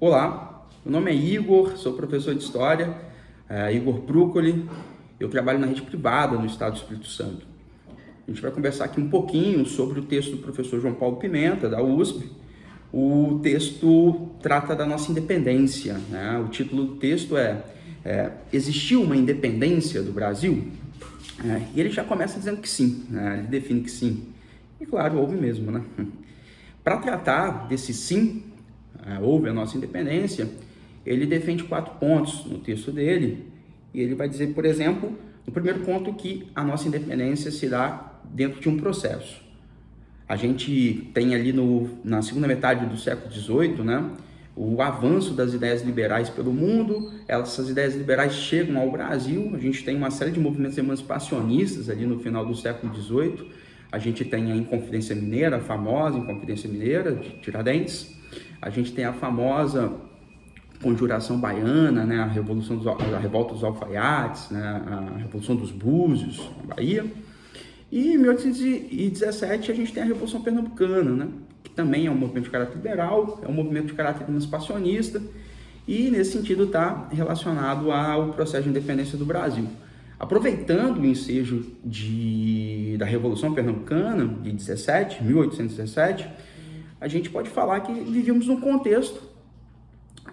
Olá, meu nome é Igor, sou professor de História, Igor Prúcoli. Eu trabalho na rede privada no estado do Espírito Santo. A gente vai conversar aqui um pouquinho sobre o texto do professor João Paulo Pimenta, da USP. O texto trata da nossa independência, né? O título do texto Existiu uma independência do Brasil? E ele já começa dizendo que sim, né? Ele define que sim. E claro, houve mesmo, né? Para tratar desse sim, houve a nossa independência, ele defende 4 pontos no texto dele, e ele vai dizer, por exemplo, no primeiro ponto, que a nossa independência se dá dentro de um processo. A gente tem ali na segunda metade do século XVIII, né, o avanço das ideias liberais pelo mundo. Essas ideias liberais chegam ao Brasil, a gente tem uma série de movimentos emancipacionistas ali no final do século XVIII. A gente tem a Inconfidência Mineira, a famosa Inconfidência Mineira de Tiradentes. A gente tem a famosa Conjuração Baiana, né, a Revolta dos Alfaiates, né, a Revolução dos Búzios, na Bahia. E em 1817 a gente tem a Revolução Pernambucana, né, que também é um movimento de caráter liberal, é um movimento de caráter emancipacionista, e nesse sentido está relacionado ao processo de independência do Brasil. Aproveitando o ensejo da Revolução Pernambucana de 1817, a gente pode falar que vivíamos num contexto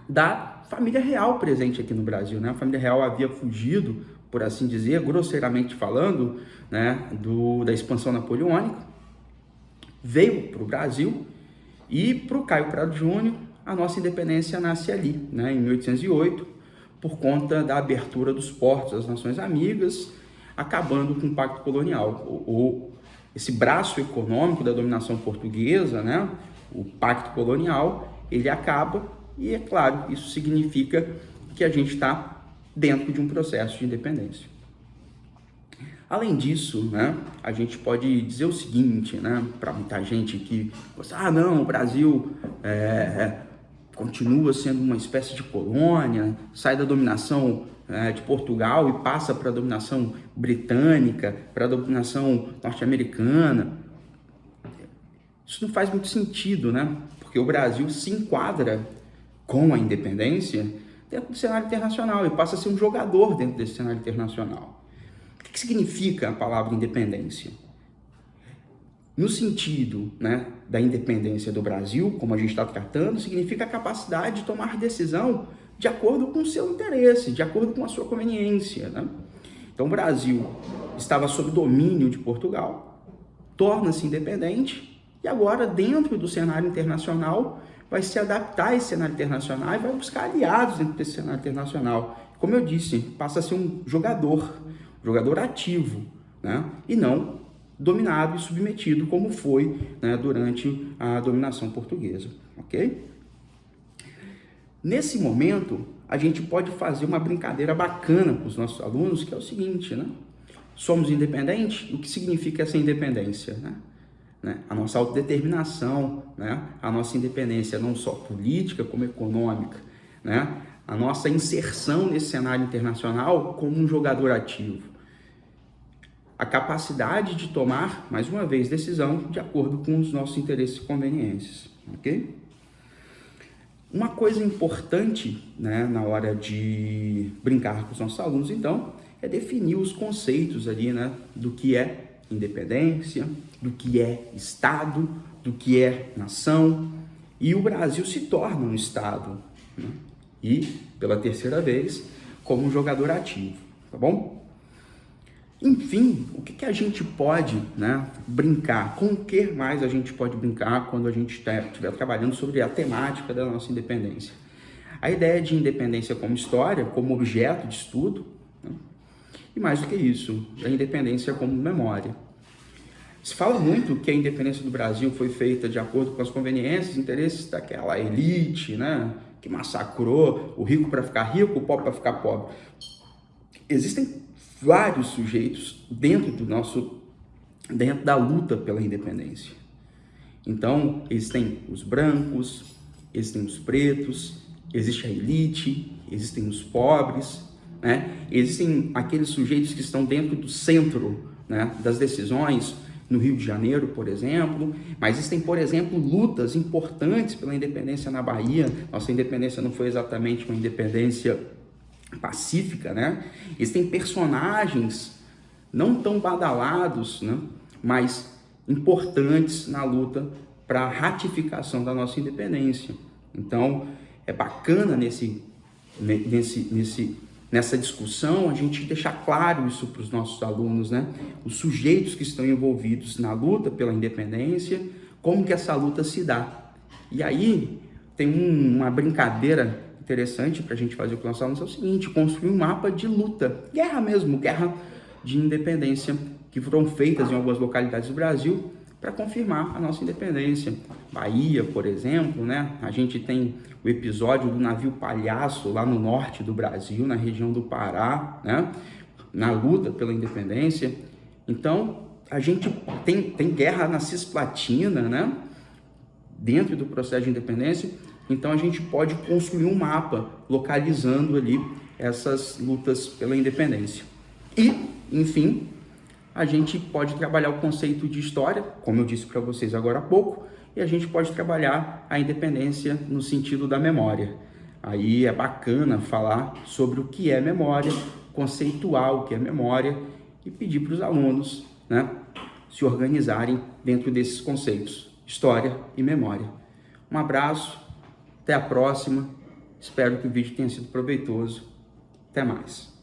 da família real presente aqui no Brasil, né? A família real havia fugido, por assim dizer, grosseiramente falando, né, da expansão napoleônica, veio para o Brasil, e para o Caio Prado Júnior a nossa independência nasce ali, né, em 1808, por conta da abertura dos portos às nações amigas, acabando com o Pacto Colonial. Esse braço econômico da dominação portuguesa, né, o Pacto Colonial, ele acaba, e é claro, isso significa que a gente está dentro de um processo de independência. Além disso, né, a gente pode dizer o seguinte, né, para muita gente que não, o Brasil continua sendo uma espécie de colônia, sai da dominação de Portugal e passa para a dominação britânica, para a dominação norte-americana. Isso não faz muito sentido, né? Porque o Brasil se enquadra com a independência dentro do cenário internacional e passa a ser um jogador dentro desse cenário internacional. O que significa a palavra independência? No sentido, né, da independência do Brasil, como a gente está tratando, significa a capacidade de tomar decisão de acordo com o seu interesse, de acordo com a sua conveniência, né? Então o Brasil estava sob domínio de Portugal, torna-se independente e agora, dentro do cenário internacional, vai se adaptar a esse cenário internacional e vai buscar aliados dentro desse cenário internacional. Como eu disse, passa a ser um jogador ativo, né? E não dominado e submetido como foi, né, durante a dominação portuguesa, ok? Nesse momento, a gente pode fazer uma brincadeira bacana com os nossos alunos, que é o seguinte, né? Somos independentes? O que significa essa independência, né? A nossa autodeterminação, né? A nossa independência não só política, como econômica, né? A nossa inserção nesse cenário internacional como um jogador ativo. A capacidade de tomar, mais uma vez, decisão de acordo com os nossos interesses e conveniências, ok? Uma coisa importante, né, na hora de brincar com os nossos alunos, então, é definir os conceitos ali, né, do que é independência, do que é Estado, do que é nação, e o Brasil se torna um Estado, né, e, pela terceira vez, como um jogador ativo, tá bom? Enfim, o que a gente pode, né, brincar? Com o que mais a gente pode brincar quando a gente estiver trabalhando sobre a temática da nossa independência? A ideia de independência como história, como objeto de estudo, né? E mais do que isso, a independência como memória. Se fala muito que a independência do Brasil foi feita de acordo com as conveniências e interesses daquela elite, né, que massacrou o rico para ficar rico, o pobre para ficar pobre. Existem vários sujeitos dentro da luta pela independência. Então, existem os brancos, existem os pretos, existe a elite, existem os pobres, né? Existem aqueles sujeitos que estão dentro do centro, né, das decisões, no Rio de Janeiro, por exemplo, mas existem, por exemplo, lutas importantes pela independência na Bahia. Nossa independência não foi exatamente uma independência pacífica, né? Existem personagens não tão badalados, né, mas importantes na luta para a ratificação da nossa independência. Então, é bacana nessa discussão a gente deixar claro isso para os nossos alunos, né? Os sujeitos que estão envolvidos na luta pela independência, como que essa luta se dá. E aí tem uma brincadeira interessante para a gente fazer com os nossos alunos, é o seguinte: construir um mapa de luta, guerra mesmo, guerra de independência, que foram feitas em algumas localidades do Brasil para confirmar a nossa independência. Bahia, por exemplo, né? A gente tem o episódio do navio Palhaço lá no norte do Brasil, na região do Pará, né? Na luta pela independência. Então, a gente tem guerra na Cisplatina, né? Dentro do processo de independência. Então, a gente pode construir um mapa localizando ali essas lutas pela independência. E, enfim, a gente pode trabalhar o conceito de história, como eu disse para vocês agora há pouco, e a gente pode trabalhar a independência no sentido da memória. Aí é bacana falar sobre o que é memória, conceituar o que é memória e pedir para os alunos, né, se organizarem dentro desses conceitos, história e memória. Um abraço, até a próxima, espero que o vídeo tenha sido proveitoso, até mais.